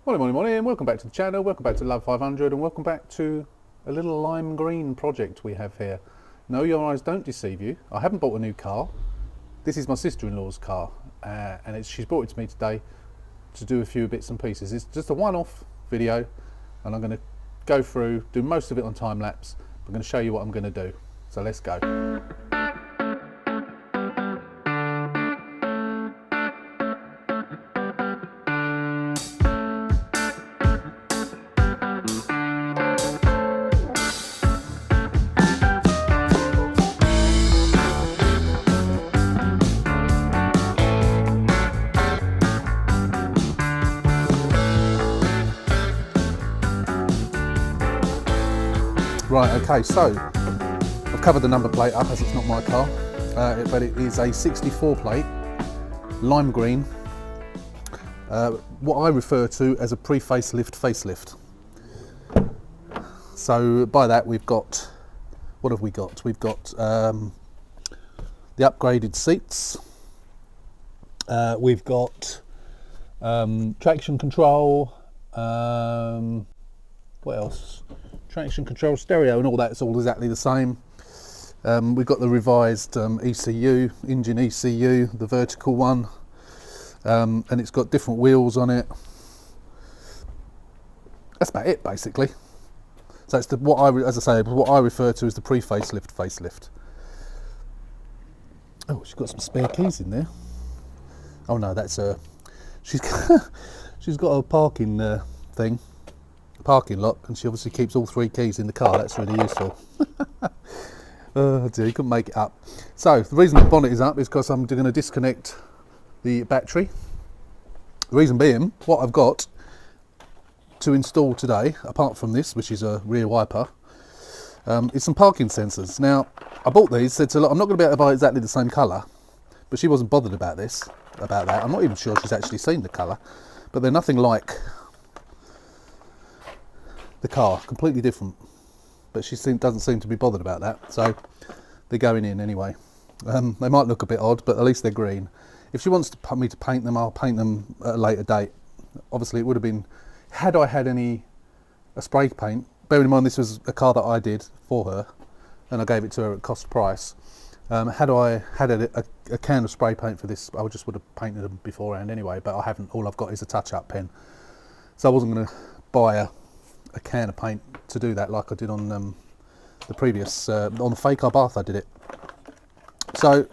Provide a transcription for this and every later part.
Morning, welcome back to the channel, welcome back to Love 500 and welcome back to a little lime green project we have here. No, your eyes don't deceive you. I haven't bought a new car. This is my sister-in-law's car and she's brought it to me today to do a few bits and pieces. It's just a one-off video and I'm going to go through, do most of it on time-lapse. I'm going to show you what I'm going to do. So let's go. Right, okay, so I've covered the number plate up as it's not my car, but it is a 64 plate, lime green, what I refer to as a pre-facelift facelift. So by that we've got, what have we got? We've got the upgraded seats, we've got traction control, what else? Traction control, stereo and all that, it's all exactly the same. We've got the revised ECU, engine ECU, the vertical one, and it's got different wheels on it. That's about it basically. So it's what I refer to as the pre-facelift facelift. Oh, she's got some spare keys in there. Oh no, that's she's got a parking thing. Parking lock, and she obviously keeps all three keys in the car. That's really useful. Oh dear, you couldn't make it up. So the reason the bonnet is up is because I'm going to disconnect the battery. The reason being, what I've got to install today, apart from this, which is a rear wiper, is some parking sensors. Now I bought these, said to, I'm not going to be able to buy exactly the same colour, but she wasn't bothered about that. I'm not even sure she's actually seen the colour, but they're nothing like the car, completely different, but she doesn't seem to be bothered about that, so they're going in anyway. They might look a bit odd, but at least they're green. If she wants me to paint them, I'll paint them at a later date. Obviously it would have been, had I had a spray paint, bearing in mind this was a car that I did for her and I gave it to her at cost price. Had I had a can of spray paint for this, I just would have painted them beforehand anyway, but I haven't. All I've got is a touch-up pen, so I wasn't going to buy a can of paint to do that like I did on the previous, on the fake bath I did it. So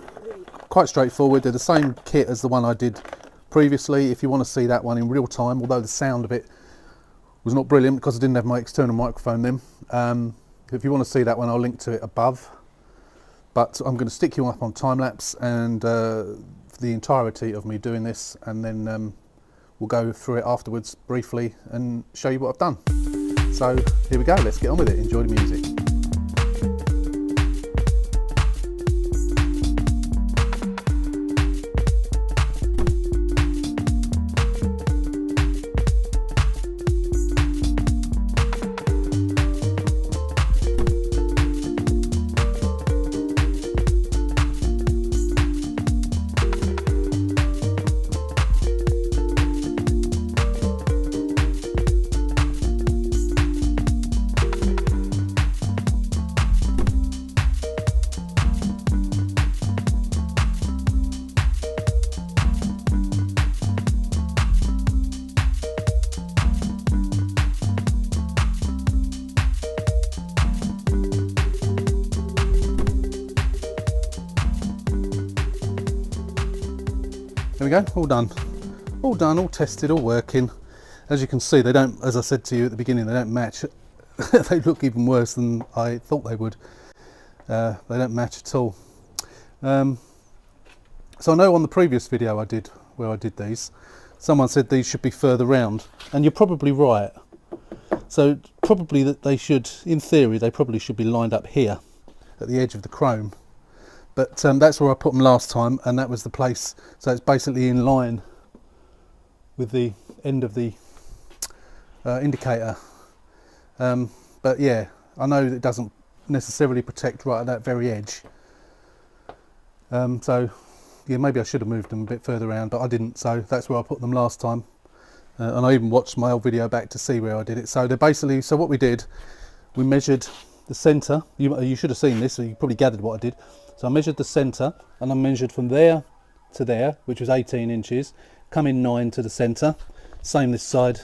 quite straightforward. They're the same kit as the one I did previously. If you want to see that one in real time, although the sound of it was not brilliant because I didn't have my external microphone then, if you want to see that one, I'll link to it above, but I'm going to stick you up on time-lapse and the entirety of me doing this, and then we'll go through it afterwards briefly and show you what I've done. So here we go, let's get on with it, enjoy the music. There we go, all done, all tested, all working. As you can see, they don't, as I said to you at the beginning, they don't match. They look even worse than I thought they would. They don't match at all. So I know on the previous video I did, where I did these, someone said these should be further round, and you're probably right. So probably that they should, in theory, they probably should be lined up here at the edge of the chrome. But that's where I put them last time, and that was the place. So it's basically in line with the end of the indicator. But yeah, I know that it doesn't necessarily protect right at that very edge. So yeah, maybe I should have moved them a bit further around, but I didn't, so that's where I put them last time. and I even watched my old video back to see where I did it. So they're basically, so what we did, we measured the centre. You should have seen this, so you probably gathered what I did. So I measured the centre, and I measured from there to there, which was 18 inches, come in 9 to the centre, same this side,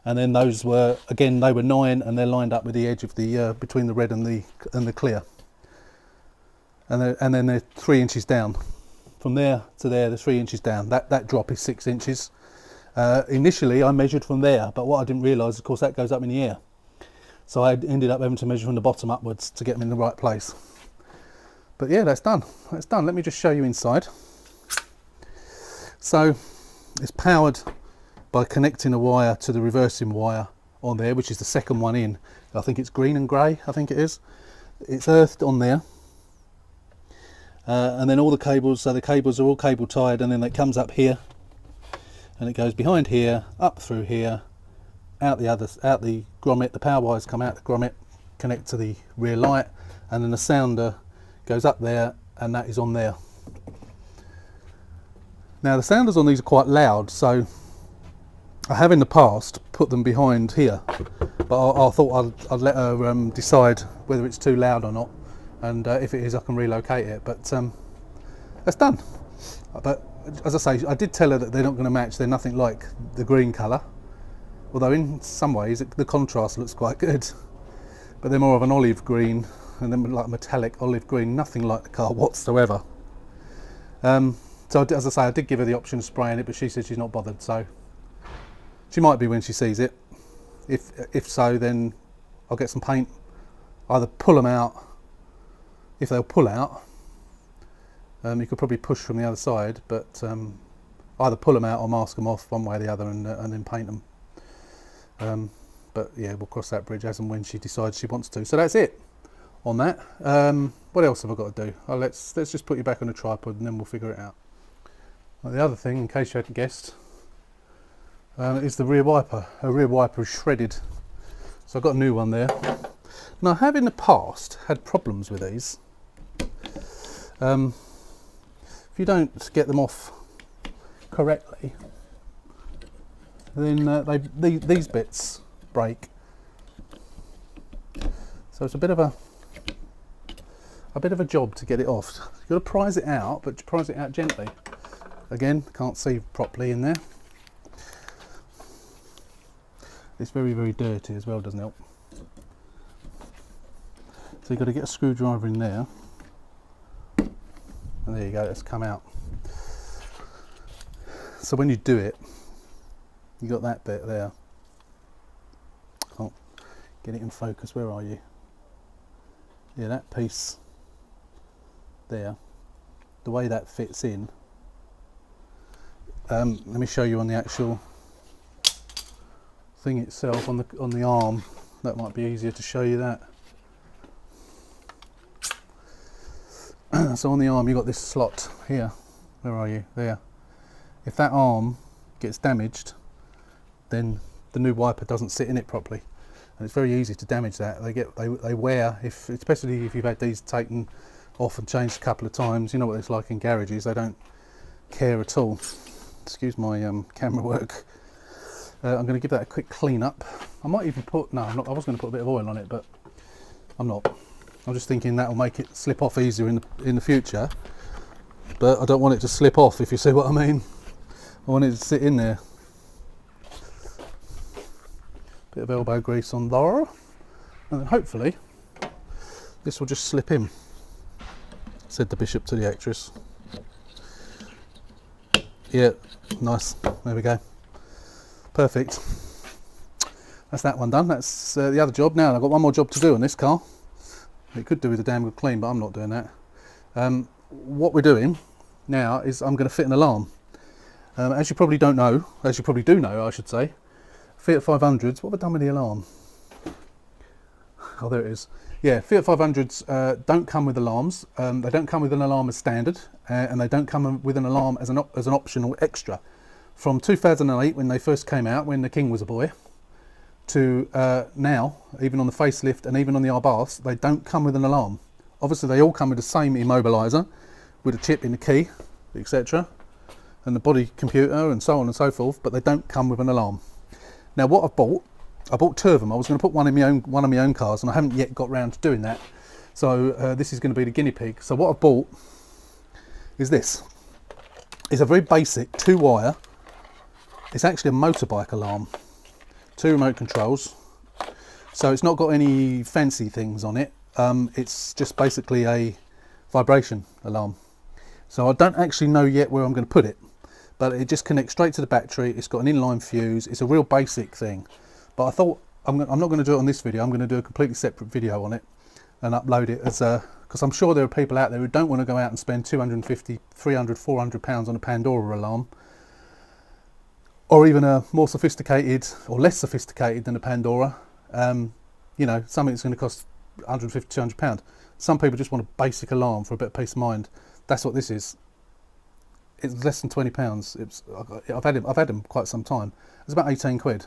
and then those were, again, they were 9, and they're lined up with the edge of the, between the red and the clear. And then they're 3 inches down. From there to there, they're 3 inches down. That drop is 6 inches. Initially, I measured from there, but what I didn't realise, of course, that goes up in the air. So I ended up having to measure from the bottom upwards to get them in the right place. But yeah, that's done. That's done. Let me just show you inside. So it's powered by connecting a wire to the reversing wire on there, which is the second one in. I think it's green and grey, I think it is. It's earthed on there. And then all the cables, so the cables are all cable tied, and then it comes up here, and it goes behind here, up through here, out the grommet. The power wires come out the grommet, connect to the rear light, and then the sounder goes up there, and that is on there. Now the sounders on these are quite loud, so I have in the past put them behind here, but I thought I'd let her decide whether it's too loud or not, and if it is, I can relocate it. But that's done. But as I say, I did tell her that they're not going to match. They're nothing like the green colour, although in some ways the contrast looks quite good. But they're more of an olive green, and then like metallic olive green, nothing like the car whatsoever. So as I say, I did give her the option of spraying it, but she said she's not bothered, so she might be when she sees it. If so, then I'll get some paint, either pull them out. If they'll pull out, you could probably push from the other side, but either pull them out or mask them off, one way or the other, and then paint them. But yeah, we'll cross that bridge as and when she decides she wants to. So that's it on that. What else have I got to do? Oh, let's just put you back on a tripod, and then we'll figure it out. Well, the other thing, in case you hadn't guessed, is the rear wiper. Her rear wiper is shredded, so I've got a new one there. Now, I have in the past had problems with these. If you don't get them off correctly, then these bits break. So it's a bit of a job to get it off. You've got to prise it out, but prise it out gently. Again, can't see properly in there. It's very, very dirty as well, doesn't help. So you've got to get a screwdriver in there, and there you go, it's come out. So when you do it, you got that bit there. Can't get it in focus. Where are you? Yeah, that piece there, the way that fits in. Let me show you on the actual thing itself, on the arm. That might be easier to show you that. So on the arm, you've got this slot here. Where are you? There. If that arm gets damaged, then the new wiper doesn't sit in it properly, and it's very easy to damage that. They wear, especially if you've had these taken off and changed a couple of times. You know what it's like in garages. They don't care at all. Excuse my camera work. I'm going to give that a quick clean up. I might even put, no, I'm not, I was going to put a bit of oil on it, but I'm not. I'm just thinking that will make it slip off easier in the future, but I don't want it to slip off, if you see what I mean. I want it to sit in there. Bit of elbow grease on there, and then hopefully this will just slip in, said the bishop to the actress. Yeah, nice, there we go. Perfect. That's that one done. That's the other job. Now I've got one more job to do on this car. It could do with a damn good clean, but I'm not doing that. What we're doing now is I'm going to fit an alarm. As you probably don't know, as you probably do know, I should say, Fiat 500s, what have I done with the alarm? Oh, there it is. Yeah, Fiat 500s don't come with alarms. They don't come with an alarm as standard, and they don't come with an alarm as an optional extra. From 2008, when they first came out, when the King was a boy, to now, even on the facelift and even on the Abarths, they don't come with an alarm. Obviously, they all come with the same immobiliser, with a chip in the key, etc. and the body computer and so on and so forth, but they don't come with an alarm. Now what I bought 2 of them. I was going to put one of my own cars, and I haven't yet got round to doing that. So this is going to be the guinea pig. So what I bought is this. It's a very basic 2-wire. It's actually a motorbike alarm. 2 remote controls. So it's not got any fancy things on it. It's just basically a vibration alarm. So I don't actually know yet where I'm going to put it, but it just connects straight to the battery. It's got an inline fuse. It's a real basic thing. But I thought I'm not going to do it on this video. I'm going to do a completely separate video on it and upload it as a, because I'm sure there are people out there who don't want to go out and spend 250, 300, 400 pounds on a Pandora alarm, or even a more sophisticated or less sophisticated than a Pandora. You know, something that's going to cost 150, 200 pounds. Some people just want a basic alarm for a bit of peace of mind. That's what this is. It's less than 20 pounds. I've had them quite some time. It's about 18 quid.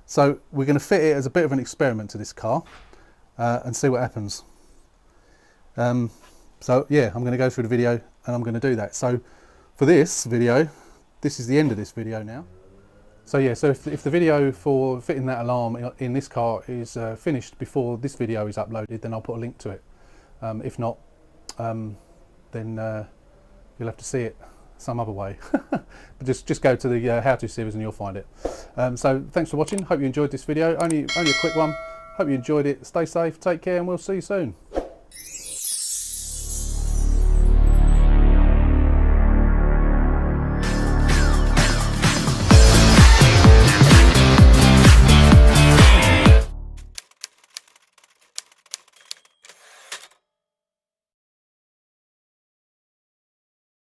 So we're going to fit it as a bit of an experiment to this car and see what happens. So yeah, I'm going to go through the video and I'm going to do that. So for this video, this is the end of this video now. So yeah, so if the video for fitting that alarm in this car is finished before this video is uploaded, then I'll put a link to it. If not, then you'll have to see it some other way. But just go to the how-to series and you'll find it. So thanks for watching. Hope you enjoyed this video. Only a quick one. Hope you enjoyed it. Stay safe, take care, and we'll see you soon.